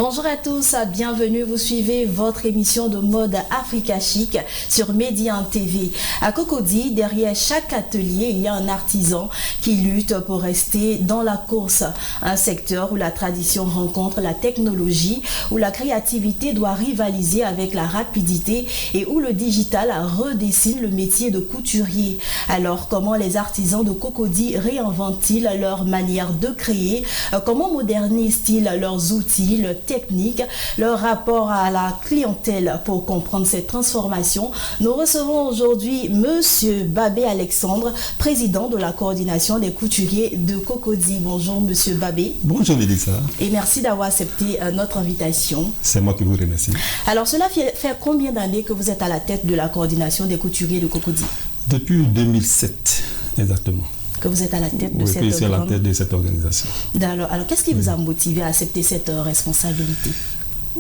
Bonjour à tous, bienvenue, vous suivez votre émission de mode Africa Chic sur Médian TV. À Cocody, derrière chaque atelier, il y a un artisan qui lutte pour rester dans la course. Un secteur où la tradition rencontre la technologie, où la créativité doit rivaliser avec la rapidité et où le digital redessine le métier de couturier. Alors, comment les artisans de Cocody réinventent-ils leur manière de créer? Comment modernisent-ils leurs outils, leurs techniques, leur rapport à la clientèle? Pour comprendre cette transformation, nous recevons aujourd'hui Monsieur Babé Alexandre, président de la coordination des couturiers de Cocody. Bonjour Monsieur Babé. Bonjour Mélissa. Et merci d'avoir accepté notre invitation. C'est moi qui vous remercie. Alors cela fait combien d'années que vous êtes à la tête de la coordination des couturiers de Cocody? Depuis 2007, exactement. Que vous êtes à la tête de cette organisation. Oui, je suis à la tête de cette organisation. Alors qu'est-ce qui vous a motivé à accepter cette responsabilité?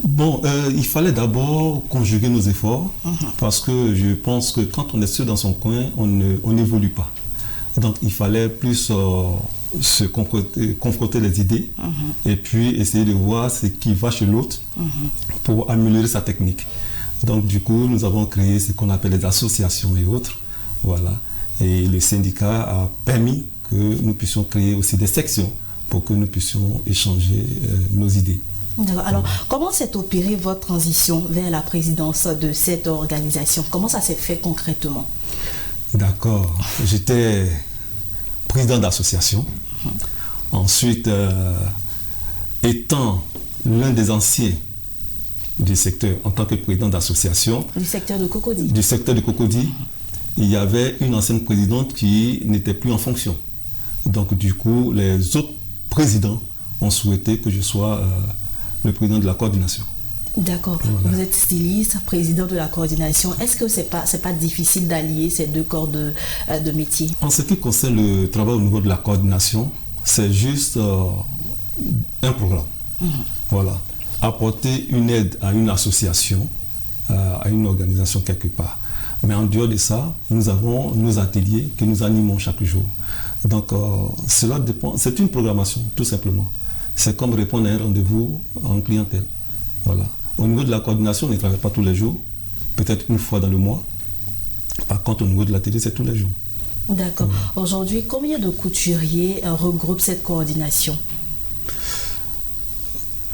Bon, il fallait d'abord conjuguer nos efforts parce que je pense que quand on est seul dans son coin, on n'évolue pas. Donc il fallait plus se confronter les idées et puis essayer de voir ce qui va chez l'autre pour améliorer sa technique. Donc du coup, nous avons créé ce qu'on appelle les associations et autres. Voilà. Et le syndicat a permis que nous puissions créer aussi des sections pour que nous puissions échanger nos idées. Alors, comment s'est opérée votre transition vers la présidence de cette organisation? Comment ça s'est fait concrètement? D'accord. J'étais président d'association. Ensuite, étant l'un des anciens du secteur en tant que président d'association. Du secteur de Cocody. Du secteur de Cocody. Il y avait une ancienne présidente qui n'était plus en fonction. Donc du coup, les autres présidents ont souhaité que je sois le président de la coordination. D'accord. Voilà. Vous êtes styliste, président de la coordination. Est-ce que c'est pas difficile d'allier ces deux corps de métier? En ce qui concerne le travail au niveau de la coordination, c'est juste un programme. Voilà. Apporter une aide à une association, à une organisation quelque part. Mais en dehors de ça, nous avons nos ateliers que nous animons chaque jour. Donc, cela dépend. C'est une programmation, tout simplement. C'est comme répondre à un rendez-vous en clientèle. Voilà. Au niveau de la coordination, on ne travaille pas tous les jours, peut-être une fois dans le mois. Par contre, au niveau de l'atelier, c'est tous les jours. D'accord. Voilà. Aujourd'hui, combien de couturiers regroupent cette coordination?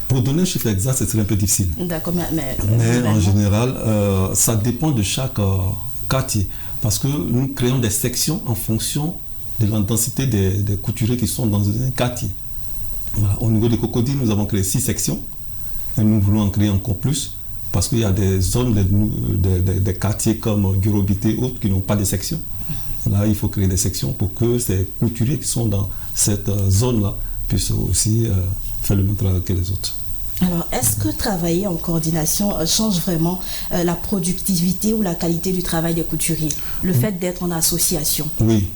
Pour donner un chiffre exact, ce serait un peu difficile. D'accord, mais en général, ça dépend de chaque quartier. Parce que nous créons des sections en fonction de la densité des couturiers qui sont dans un quartier. Voilà. Au niveau de Cocody, nous avons créé 6 sections. Et nous voulons en créer encore plus. Parce qu'il y a des zones, des quartiers comme Gurobité et autres qui n'ont pas de sections. Là, il faut créer des sections pour que ces couturiers qui sont dans cette zone-là puissent aussi faire le même travail que les autres. Alors, est-ce que travailler en coordination change vraiment la productivité ou la qualité du travail des couturiers? Le fait d'être en association? Oui,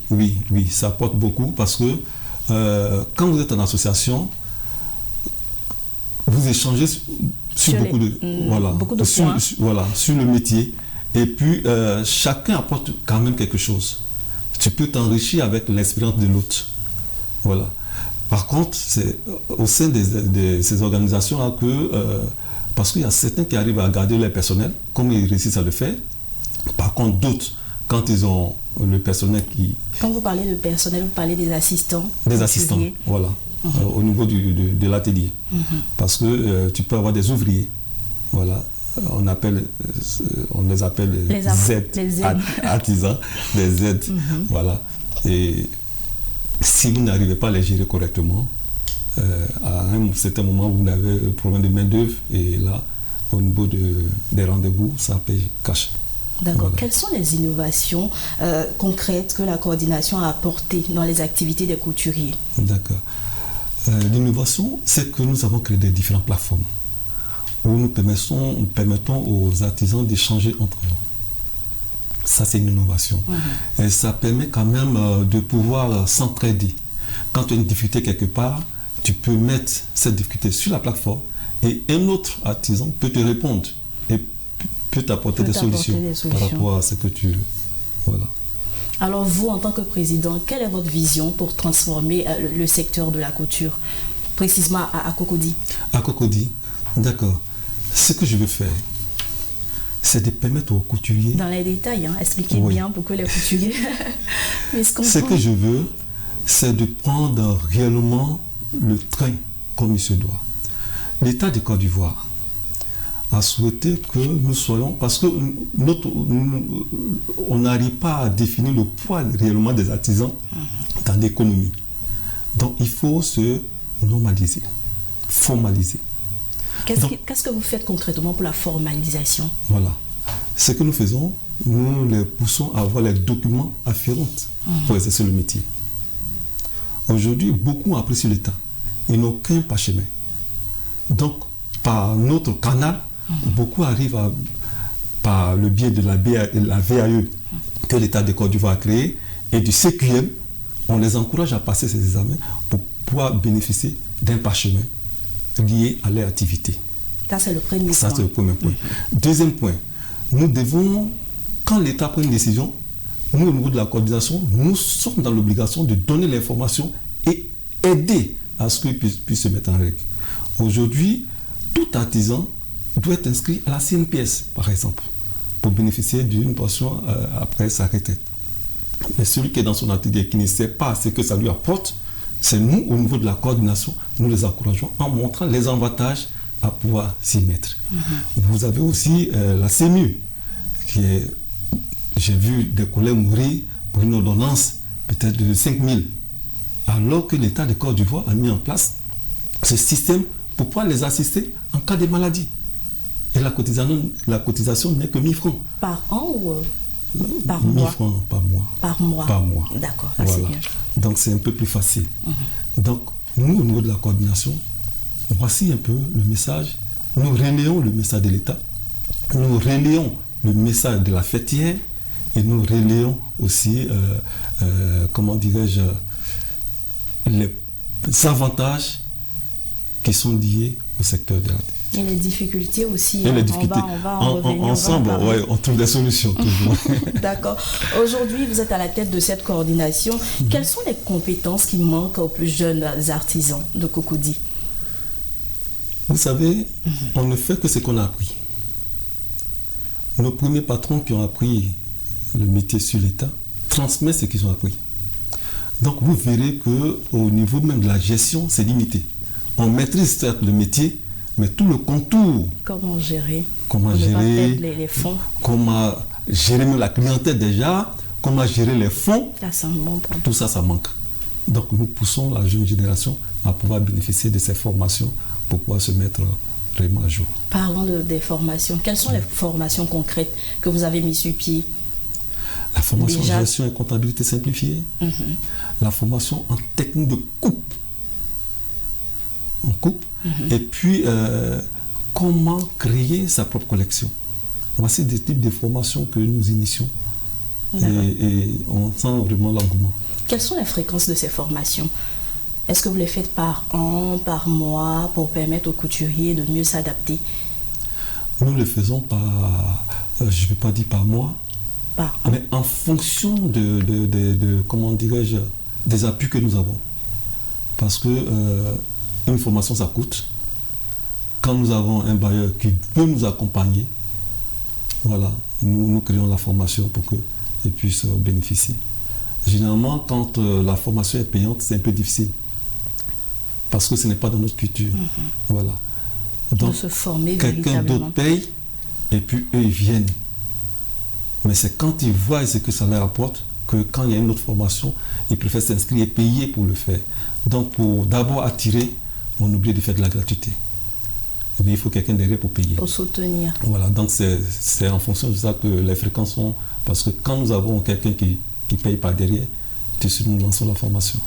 ça apporte beaucoup parce que quand vous êtes en association, vous échangez sur beaucoup de points. Sur le métier. Et puis, chacun apporte quand même quelque chose. Tu peux t'enrichir avec l'expérience de l'autre. Voilà. Par contre, c'est au sein de ces organisations-là que, parce qu'il y a certains qui arrivent à garder leur personnel, comme ils réussissent à le faire. Par contre, d'autres, quand ils ont le personnel qui... Quand vous parlez de personnel, vous parlez des assistants? Des assistants, voilà, au niveau de l'atelier. Parce que tu peux avoir des ouvriers, voilà. On les appelle les artisans, les aides, voilà. Et si vous n'arrivez pas à les gérer correctement, à un certain moment, vous avez un problème de main-d'œuvre et là, au niveau des rendez-vous, ça paye cash. D'accord. Voilà. Quelles sont les innovations concrètes que la coordination a apportées dans les activités des couturiers? D'accord. L'innovation, c'est que nous avons créé des différentes plateformes où nous permettons aux artisans d'échanger entre eux. Ça, c'est une innovation. Et ça permet quand même de pouvoir s'entraider. Quand tu as une difficulté quelque part, tu peux mettre cette difficulté sur la plateforme et un autre artisan peut te répondre et peut t'apporter des solutions par rapport à ce que tu veux. Voilà. Alors vous, en tant que président, quelle est votre vision pour transformer le secteur de la couture, précisément à Cocody? À Cocody, D'accord. Ce que je veux faire, c'est de permettre aux couturiers... Dans les détails, hein, expliquez bien pour que les couturiers puissent comprendre. Ce que je veux, c'est de prendre réellement le train comme il se doit. L'État de Côte d'Ivoire a souhaité que nous soyons... Parce que on n'arrive pas à définir le poids réellement des artisans dans l'économie. Donc il faut se normaliser, formaliser. Qu'est-ce que vous faites concrètement pour la formalisation? Voilà. Ce que nous faisons, nous les poussons à avoir les documents afférents pour exercer le métier. Aujourd'hui, beaucoup ont appris sur l'État. Ils n'ont qu'un parchemin. Donc, par notre canal, beaucoup arrivent par le biais de la VAE que l'État de Côte d'Ivoire a créé et du CQM, on les encourage à passer ces examens pour pouvoir bénéficier d'un parchemin lié à leur activité. Ça, c'est le premier point. Ça, c'est le premier point. Deuxième point, nous devons, quand l'État prend une décision, nous, au niveau de la coordination, nous sommes dans l'obligation de donner l'information et aider à ce qu'ils puissent se mettre en règle. Aujourd'hui, tout artisan doit être inscrit à la CNPS, par exemple, pour bénéficier d'une pension après sa retraite. Mais celui qui est dans son atelier et qui ne sait pas ce que ça lui apporte, c'est nous, au niveau de la coordination, nous les encourageons en montrant les avantages à pouvoir s'y mettre. Vous avez aussi la CEMU, qui est, j'ai vu des collègues mourir pour une ordonnance peut-être de 5 000, alors que l'État de Côte d'Ivoire a mis en place ce système pour pouvoir les assister en cas de maladie. Et la cotisation n'est que 1 000 francs. Par an ou par 1 000 mois? francs par mois. Par mois. Par mois. D'accord, ça voilà. c'est bien. Donc c'est un peu plus facile. Donc nous, au niveau de la coordination, voici un peu le message. Nous relayons le message de l'État. Nous relayons le message de la fêtière. Et nous relayons aussi, comment dirais-je, les avantages qui sont liés au secteur de la défense. Et les difficultés aussi. Et les difficultés. On va en revenir. Ensemble, on trouve des solutions toujours. D'accord. Aujourd'hui, vous êtes à la tête de cette coordination. Quelles sont les compétences qui manquent aux plus jeunes artisans de Cocody? Vous savez, on ne fait que ce qu'on a appris. Nos premiers patrons qui ont appris le métier sur l'État transmettent ce qu'ils ont appris. Donc vous verrez qu'au niveau même de la gestion, c'est limité. On maîtrise certes le métier, mais tout le contour. Comment gérer les fonds. Comment gérer même la clientèle déjà, comment gérer les fonds. Là, c'est un bon point. Tout ça, ça manque. Donc nous poussons la jeune génération à pouvoir bénéficier de ces formations pour pouvoir se mettre vraiment à jour. Parlons des formations. Quelles sont les formations concrètes que vous avez mises sur pied? La formation en gestion et comptabilité simplifiée. La formation en technique de coupe. En coupe. Et puis, comment créer sa propre collection. Voici des types de formations que nous initions. Et on sent vraiment l'engouement. Quelles sont les fréquences de ces formations? Est-ce que vous les faites par an, par mois, pour permettre aux couturiers de mieux s'adapter? Nous le faisons par, je ne vais pas dire par mois, mais en fonction de comment dirais-je, des appuis que nous avons. Parce que une formation, ça coûte. Quand nous avons un bailleur qui peut nous accompagner, voilà, nous créons la formation pour qu'ils puissent bénéficier. Généralement, quand la formation est payante, c'est un peu difficile. Parce que ce n'est pas dans notre culture. Voilà. Donc, quelqu'un d'autre paye et puis eux, ils viennent. Mais c'est quand ils voient ce que ça leur apporte que quand il y a une autre formation, ils préfèrent s'inscrire et payer pour le faire. Donc, pour d'abord attirer, on oublie de faire de la gratuité. Mais il faut quelqu'un derrière pour payer. Pour soutenir. Voilà, donc c'est en fonction de ça que les fréquences sont... Parce que quand nous avons quelqu'un qui paye par derrière, tout de suite nous lançons la formation.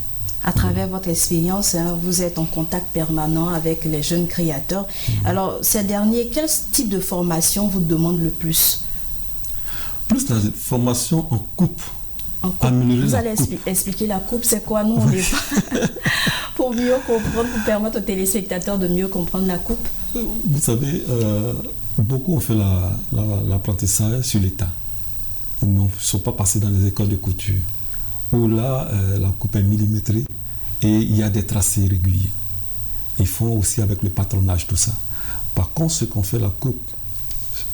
À travers votre expérience, vous êtes en contact permanent avec les jeunes créateurs. Alors, ces derniers, quel type de formation vous demande le plus? Plus la formation en coupe. Vous allez expliquer la coupe, c'est quoi? Nous, on n'est pas... pour mieux comprendre, pour permettre aux téléspectateurs de mieux comprendre la coupe. Vous savez, beaucoup ont fait l'apprentissage sur l'État. Ils ne sont pas passés dans les écoles de couture, où là, la coupe est millimétrée et il y a des tracés réguliers. Ils font aussi avec le patronage tout ça. Par contre, ce qu'on fait la coupe,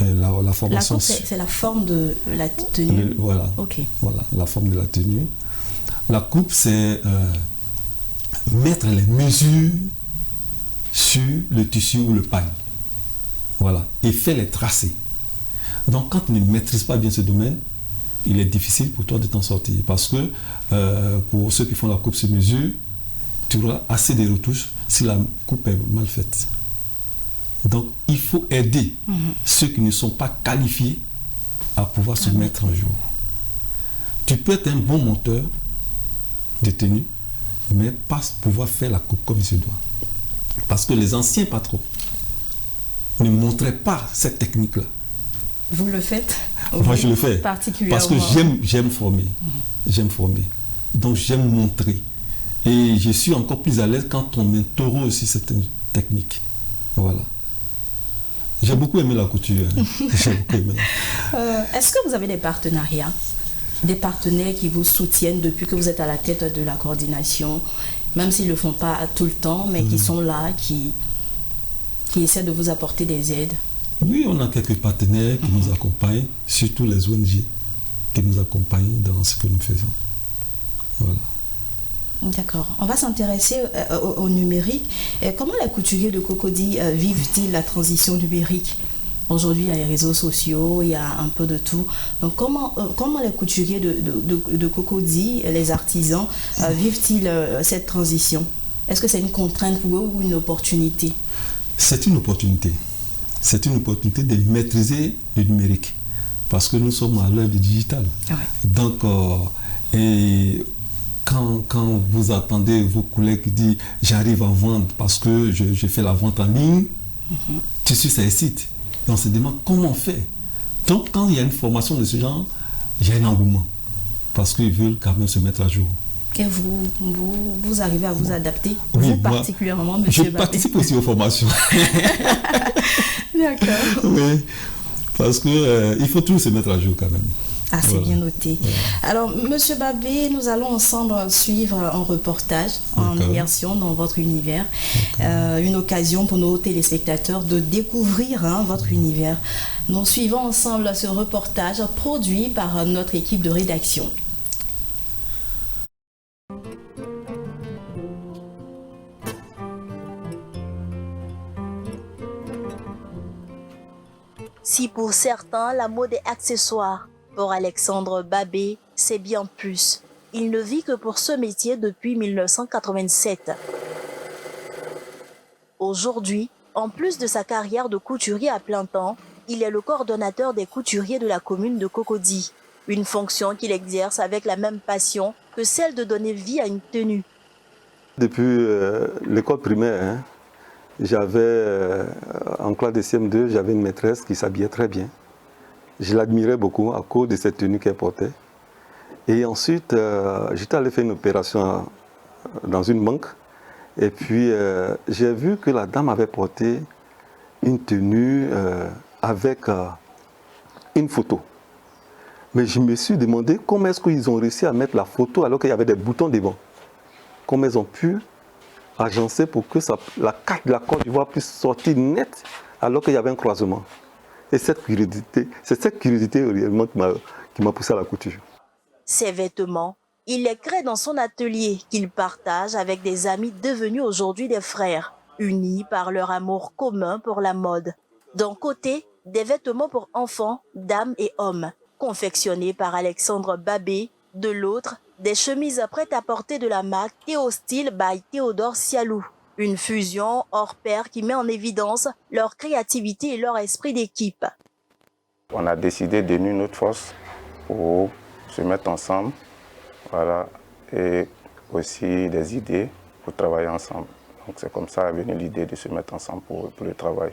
la formation... La coupe, c'est la forme de la tenue. Voilà, Ok. Voilà, la forme de la tenue. La coupe, c'est mettre les mesures sur le tissu ou le paille. Voilà, et faire les tracés. Donc, quand tu ne maîtrises pas bien ce domaine, il est difficile pour toi de t'en sortir. Parce que pour ceux qui font la coupe sur mesure, tu auras assez de retouches si la coupe est mal faite. Donc, il faut aider ceux qui ne sont pas qualifiés à pouvoir se mettre en jour. Tu peux être un bon monteur de tenue, mais pas pouvoir faire la coupe comme il se doit. Parce que les anciens patrons ne montraient pas cette technique-là. Vous le faites? Moi, je le fais. Particulièrement. Parce que j'aime former. J'aime former. Donc, j'aime montrer. Et je suis encore plus à l'aise quand on m'interroge aussi cette technique. Voilà. J'ai beaucoup aimé la couture. J'ai beaucoup aimé. Est-ce que vous avez des partenariats? Des partenaires qui vous soutiennent depuis que vous êtes à la tête de la coordination, même s'ils ne le font pas tout le temps, mais qui sont là, qui essaient de vous apporter des aides? Oui, on a quelques partenaires qui nous accompagnent, surtout les ONG qui nous accompagnent dans ce que nous faisons. Voilà. D'accord. On va s'intéresser au numérique. Comment les couturiers de Cocody vivent-ils la transition numérique? Aujourd'hui, il y a les réseaux sociaux, il y a un peu de tout. Donc, comment les couturiers de Cocody, les artisans, vivent-ils cette transition? Est-ce que c'est une contrainte pour eux ou une opportunité? C'est une opportunité. C'est une opportunité de maîtriser le numérique. Parce que nous sommes à l'heure du digital. Ouais. Donc, et quand vous attendez vos collègues qui disent « j'arrive à vendre parce que je fais la vente en ligne », tu suis ces sites. Et on se demande comment on fait. Donc, quand il y a une formation de ce genre, il y a un engouement. Parce qu'ils veulent quand même se mettre à jour. Et vous arrivez à vous adapter, oui, vous particulièrement, monsieur Babé. Je participe aussi aux formations. D'accord. Oui, parce qu'il faut toujours se mettre à jour quand même. Ah, c'est bien noté. Voilà. Alors, monsieur Babé, nous allons ensemble suivre un reportage en immersion dans votre univers. Une occasion pour nos téléspectateurs de découvrir votre univers. Nous suivons ensemble ce reportage produit par notre équipe de rédaction. Si pour certains, la mode est accessoire, pour Alexandre Babé, c'est bien plus. Il ne vit que pour ce métier depuis 1987. Aujourd'hui, en plus de sa carrière de couturier à plein temps, il est le coordonnateur des couturiers de la commune de Cocody. Une fonction qu'il exerce avec la même passion que celle de donner vie à une tenue. Depuis l'école primaire, en classe de CM2, j'avais une maîtresse qui s'habillait très bien. Je l'admirais beaucoup à cause de cette tenue qu'elle portait. Et ensuite, j'étais allé faire une opération dans une banque. Et puis, j'ai vu que la dame avait porté une tenue avec une photo. Mais je me suis demandé comment est-ce qu'ils ont réussi à mettre la photo alors qu'il y avait des boutons devant. Comment ils ont pu agencer pour que la carte de la Côte d'Ivoire puisse sortir nette alors qu'il y avait un croisement. Et c'est cette curiosité réellement qui m'a poussé à la couture. Ces vêtements, il les crée dans son atelier qu'il partage avec des amis devenus aujourd'hui des frères, unis par leur amour commun pour la mode. D'un côté, des vêtements pour enfants, dames et hommes, confectionnés par Alexandre Babé. De l'autre, des chemises prêtes à porter de la marque Théostyle by Théodore Sialou. Une fusion hors pair qui met en évidence leur créativité et leur esprit d'équipe. On a décidé d'unir notre force pour se mettre ensemble, voilà, et aussi des idées pour travailler ensemble. Donc c'est comme ça est venue l'idée de se mettre ensemble pour le travail.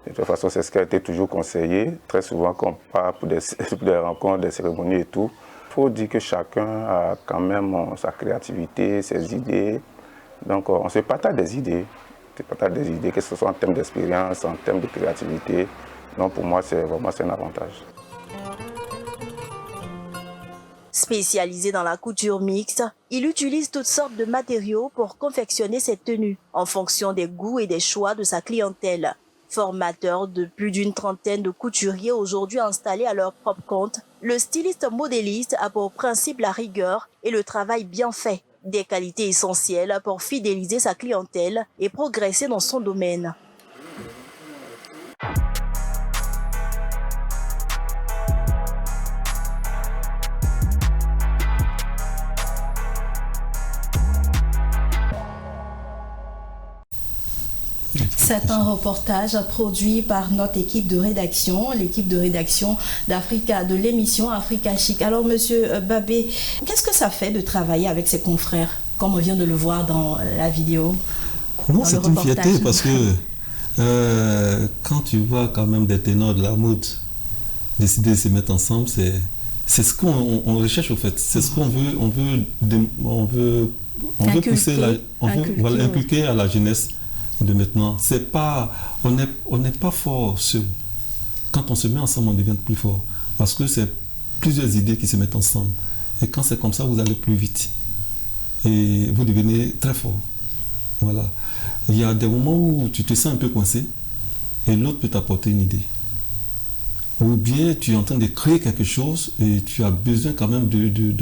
De toute façon, c'est ce qui a été toujours conseillé. Très souvent, quand on part pour des rencontres, des cérémonies et tout, il faut dire que chacun a quand même sa créativité, ses idées. Donc on se partage des idées. Que ce soit en termes d'expérience, en termes de créativité. Donc pour moi, c'est vraiment un avantage. Spécialisé dans la couture mixte, il utilise toutes sortes de matériaux pour confectionner ses tenues en fonction des goûts et des choix de sa clientèle. Formateur de plus d'une trentaine de couturiers aujourd'hui installés à leur propre compte, le styliste modéliste a pour principe la rigueur et le travail bien fait, des qualités essentielles pour fidéliser sa clientèle et progresser dans son domaine. C'est un reportage produit par notre équipe de rédaction, l'équipe de rédaction d'Africa, de l'émission Africa Chic. Alors, Monsieur Babé, qu'est-ce que ça fait de travailler avec ses confrères, comme on vient de le voir dans la vidéo? Non, c'est une fierté parce que quand tu vois quand même des ténors de la mode décider de se mettre ensemble, c'est ce qu'on recherche au fait. C'est ce qu'on veut, on veut pousser, inculquer à la jeunesse de maintenant. C'est pas, on n'est pas fort seul. Quand on se met ensemble, on devient plus fort. Parce que c'est plusieurs idées qui se mettent ensemble. Et quand c'est comme ça, vous allez plus vite. Et vous devenez très fort. Voilà. Il y a des moments où tu te sens un peu coincé et l'autre peut t'apporter une idée. Ou bien tu es en train de créer quelque chose et tu as besoin quand même du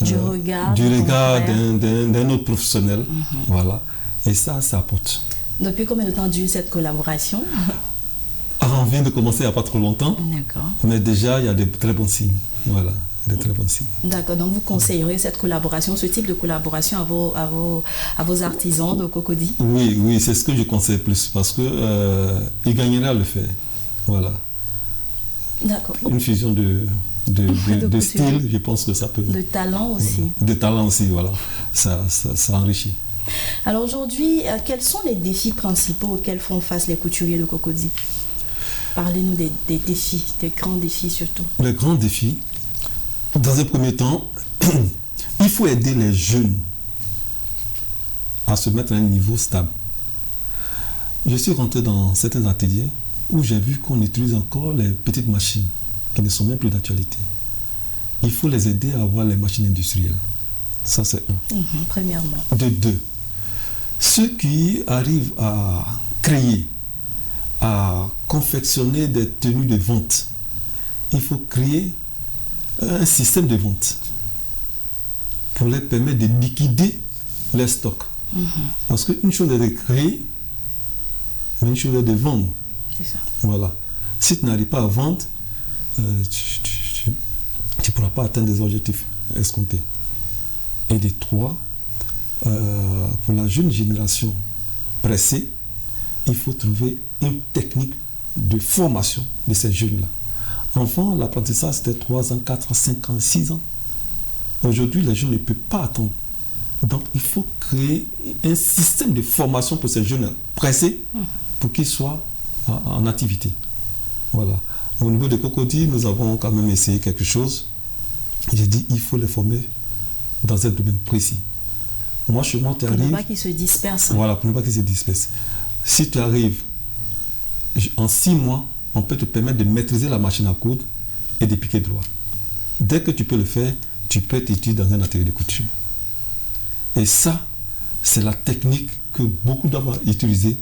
regard d'un autre professionnel. Voilà. Et ça apporte. Depuis combien de temps dure cette collaboration? On vient de commencer il n'y a pas trop longtemps. D'accord. Mais déjà, il y a de très bons signes. Voilà, de très bons signes. D'accord. Donc, vous conseillerez cette collaboration, ce type de collaboration à vos artisans de Cocody? Oui, c'est ce que je conseille plus parce que il gagnera à le faire. Voilà. D'accord. Une fusion de style, je pense que ça peut... De talent aussi. De talent aussi, voilà. Ça enrichit. Alors aujourd'hui, quels sont les défis principaux auxquels font face les couturiers de Cocody? Parlez-nous des défis, des grands défis surtout. Les grands défis, dans un premier temps, il faut aider les jeunes à se mettre à un niveau stable. Je suis rentré dans certains ateliers où j'ai vu qu'on utilise encore les petites machines qui ne sont même plus d'actualité. Il faut les aider à avoir les machines industrielles. Ça, c'est un. Premièrement. De deux, ceux qui arrivent à créer, à confectionner des tenues de vente, il faut créer un système de vente pour les permettre de liquider les stocks. Parce qu'une chose est de créer, mais une chose est de vendre. C'est ça. Voilà. Si tu n'arrives pas à vendre, tu ne pourras pas atteindre des objectifs escomptés. Et de trois, pour la jeune génération pressée, il faut trouver une technique de formation de ces jeunes-là. Enfant, l'apprentissage c'était 3 ans, 4 ans, 5 ans, 6 ans. Aujourd'hui, les jeunes ne peuvent pas attendre. Donc, il faut créer un système de formation pour ces jeunes pressés pour qu'ils soient en activité. Voilà. Au niveau de Cocody, nous avons quand même essayé quelque chose. J'ai dit, il faut les former dans un domaine précis. Moi, chez moi, tu arrives... Pour ne pas qu'ils se dispersent. Voilà, pour ne pas qu'ils se dispersent. Si tu arrives, en 6 mois, on peut te permettre de maîtriser la machine à coudre et de piquer droit. Dès que tu peux le faire, tu peux t'étudier dans un atelier de couture. Et ça, c'est la technique que beaucoup doivent utiliser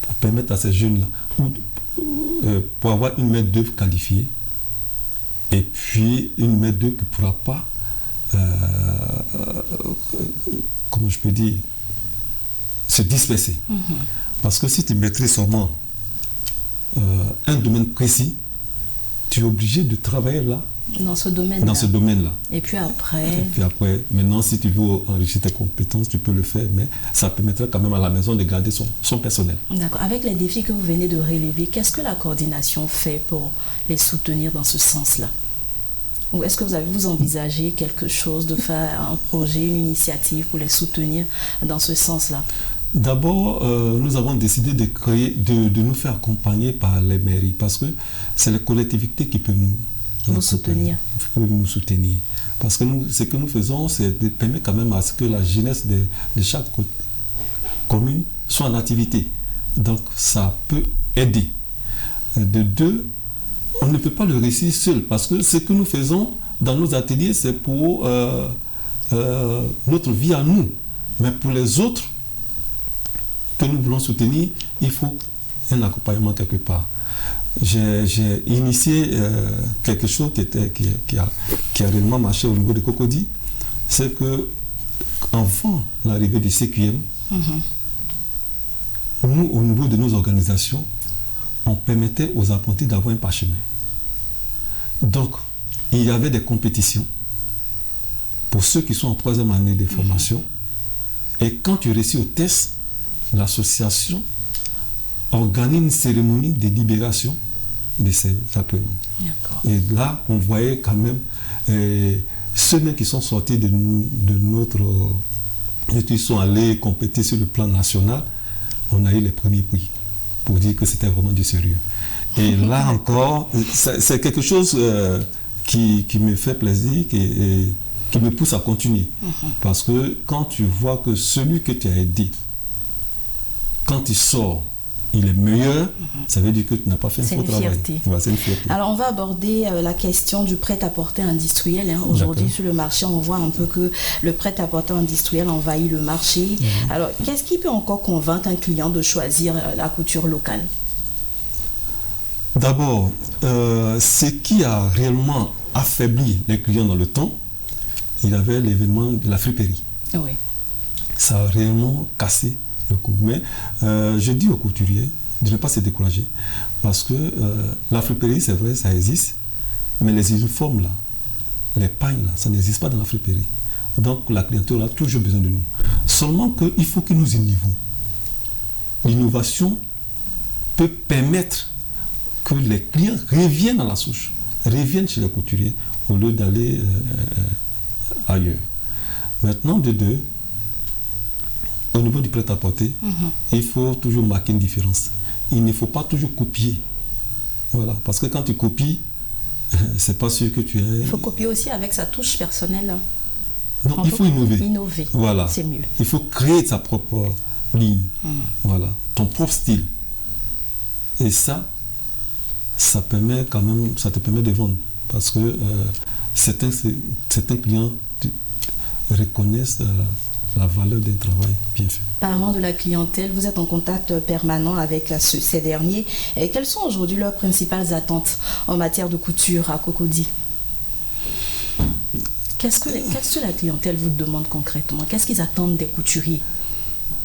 pour permettre à ces jeunes-là, pour avoir une main d'œuvre qualifiée, et puis une main d'œuvre qui ne pourra pas, comment je peux dire, se disperser. Parce que si tu maîtrises seulement un domaine précis, tu es obligé de travailler là. Dans ce domaine-là. Et puis après, maintenant, si tu veux enrichir tes compétences, tu peux le faire, mais ça permettra quand même à la maison de garder son personnel. D'accord. Avec les défis que vous venez de relever, qu'est-ce que la coordination fait pour les soutenir dans ce sens-là? Ou est-ce que vous envisagez quelque chose, de faire un projet, une initiative pour les soutenir dans ce sens-là? D'abord, nous avons décidé de créer, de nous faire accompagner par les mairies, parce que c'est les collectivités qui peuvent nous soutenir. Parce que ce que nous faisons, c'est de permettre quand même à ce que la jeunesse de chaque commune soit en activité. Donc, ça peut aider. De deux, on ne peut pas le réussir seul, parce que ce que nous faisons dans nos ateliers, c'est pour notre vie à nous. Mais pour les autres que nous voulons soutenir, il faut un accompagnement quelque part. J'ai initié quelque chose qui a réellement marché au niveau de Cocody. C'est que avant l'arrivée du CQM, nous, au niveau de nos organisations, on permettait aux apprentis d'avoir un parchemin. Donc, il y avait des compétitions pour ceux qui sont en 3e année de formation. Et quand tu réussis au test, l'association organise une cérémonie de libération de ces apprenants. Et là, on voyait quand même ceux qui sont sortis de notre... Ils sont allés compétir sur le plan national. On a eu les premiers prix pour dire que c'était vraiment du sérieux. Et là encore, c'est quelque chose qui me fait plaisir et qui me pousse à continuer. Parce que quand tu vois que celui que tu as aidé, quand il sort, il est meilleur, ça veut dire que tu n'as pas fait un faux travail. C'est une fierté. Alors on va aborder la question du prêt-à-porter industriel. Aujourd'hui sur le marché, on voit un peu que le prêt-à-porter industriel envahit le marché. Alors qu'est-ce qui peut encore convaincre un client de choisir la couture locale? D'abord, ce qui a réellement affaibli les clients dans le temps, il y avait l'événement de la friperie. Oui. Ça a réellement cassé le coup. Mais je dis aux couturiers de ne pas se décourager. Parce que la friperie, c'est vrai, ça existe. Mais les uniformes, là, les pagnes, là, ça n'existe pas dans la friperie. Donc la clientèle a toujours besoin de nous. Seulement qu'il faut que nous innovons. L'innovation peut permettre que les clients reviennent à la souche, reviennent chez les couturiers au lieu d'aller ailleurs. Maintenant, de deux, au niveau du prêt-à-porter, il faut toujours marquer une différence. Il ne faut pas toujours copier. Voilà, parce que quand tu copies, c'est pas sûr que tu es... Il faut copier aussi avec sa touche personnelle. Non, il faut innover. Innover, voilà. C'est mieux. Il faut créer sa propre ligne. Voilà, ton propre style. Et ça permet quand même, ça te permet de vendre. Parce que certains clients reconnaissent la valeur d'un travail bien fait. Parlant de la clientèle, vous êtes en contact permanent avec ces derniers. Et quelles sont aujourd'hui leurs principales attentes en matière de couture à Cocody? Qu'est-ce que la clientèle vous demande concrètement? Qu'est-ce qu'ils attendent des couturiers?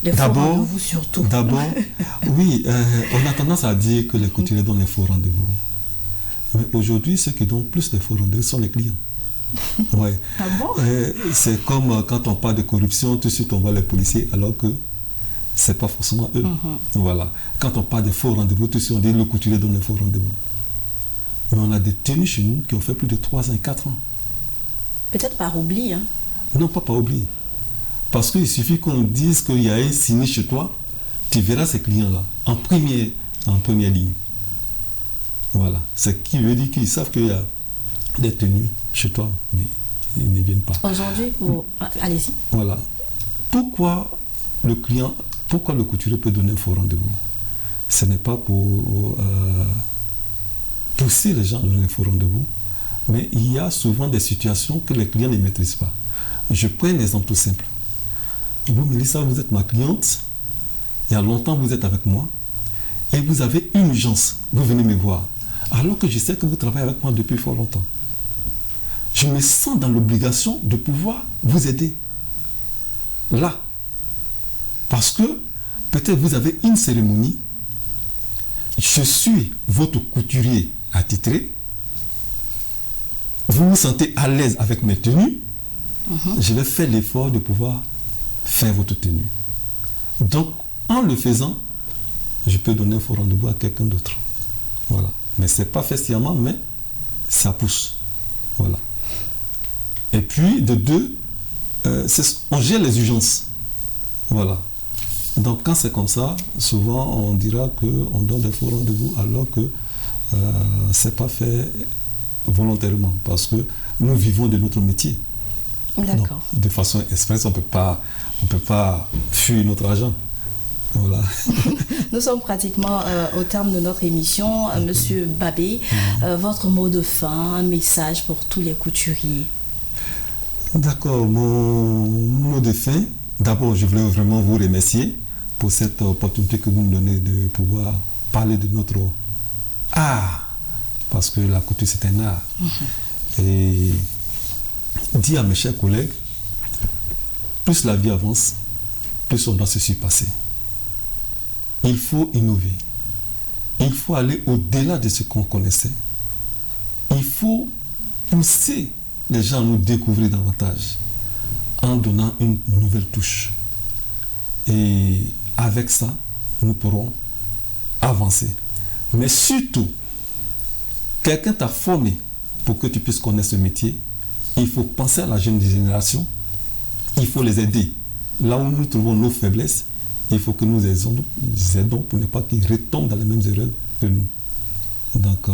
Les faux rendez-vous surtout. D'abord, oui, on a tendance à dire que les couturiers donnent les faux rendez-vous. Mais aujourd'hui, ceux qui donnent plus de faux rendez-vous sont les clients. Ouais. Ah bon? C'est comme quand on parle de corruption, tout de suite on voit les policiers, alors que c'est pas forcément eux. Voilà. Quand on parle de faux rendez-vous, tout de suite on dit le couturier donne les faux rendez-vous. Mais on a des tenues chez nous qui ont fait plus de 3 ans et 4 ans. Peut-être par oubli. Non, pas par oubli. Parce qu'il suffit qu'on dise qu'il y a un sinistre chez toi, tu verras ces clients-là en première ligne. Voilà. C'est qui veut dire qu'ils savent qu'il y a des tenues chez toi, mais ils ne viennent pas. Aujourd'hui, allez-y. Voilà. Pourquoi le couturier peut donner un faux rendez-vous? Ce n'est pas pour pousser les gens à donner un faux rendez-vous, mais il y a souvent des situations que les clients ne maîtrisent pas. Je prends un exemple tout simple. Vous, Mélissa, vous êtes ma cliente, il y a longtemps vous êtes avec moi, et vous avez une urgence, vous venez me voir, alors que je sais que vous travaillez avec moi depuis fort longtemps. Je me sens dans l'obligation de pouvoir vous aider. Là. Parce que peut-être vous avez une cérémonie, je suis votre couturier attitré, vous vous sentez à l'aise avec mes tenues, je vais faire l'effort de pouvoir faire votre tenue. Donc, en le faisant, je peux donner un faux rendez-vous à quelqu'un d'autre. Voilà. Mais ce n'est pas fait sciemment, mais ça pousse. Voilà. Et puis, de deux, on gère les urgences. Voilà. Donc, quand c'est comme ça, souvent, on dira qu'on donne des faux rendez-vous alors que ce n'est pas fait volontairement. Parce que nous vivons de notre métier. D'accord. Donc, de façon express, on ne peut pas fuir notre argent. Voilà. Nous sommes pratiquement au terme de notre émission. Monsieur Babé, votre mot de fin, un message pour tous les couturiers. D'accord. Mon mot de fin, d'abord, je voulais vraiment vous remercier pour cette opportunité que vous me donnez de pouvoir parler de notre art, parce que la couture c'est un art. Et dire à mes chers collègues, plus la vie avance, plus on doit se surpasser. Il faut innover. Il faut aller au-delà de ce qu'on connaissait. Il faut pousser les gens à nous découvrir davantage en donnant une nouvelle touche. Et avec ça, nous pourrons avancer. Mais surtout, quelqu'un t'a formé pour que tu puisses connaître ce métier. Il faut penser à la jeune génération. Il faut les aider. Là où nous trouvons nos faiblesses, il faut que nous les aidons pour ne pas qu'ils retombent dans les mêmes erreurs que nous. Donc,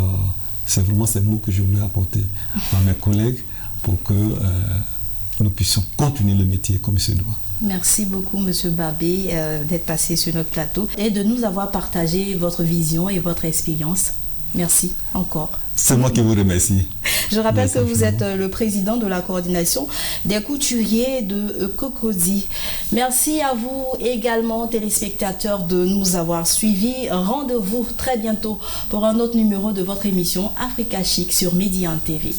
c'est vraiment ces mots que je voulais apporter à mes collègues pour que nous puissions continuer le métier comme il se doit. Merci beaucoup, M. Barbé, d'être passé sur notre plateau et de nous avoir partagé votre vision et votre expérience. Merci encore. C'est moi qui vous remercie. Je rappelle que vous êtes le président de la coordination des couturiers de Cocody. Merci à vous également, téléspectateurs, de nous avoir suivis. Rendez-vous très bientôt pour un autre numéro de votre émission Africa Chic sur Média TV.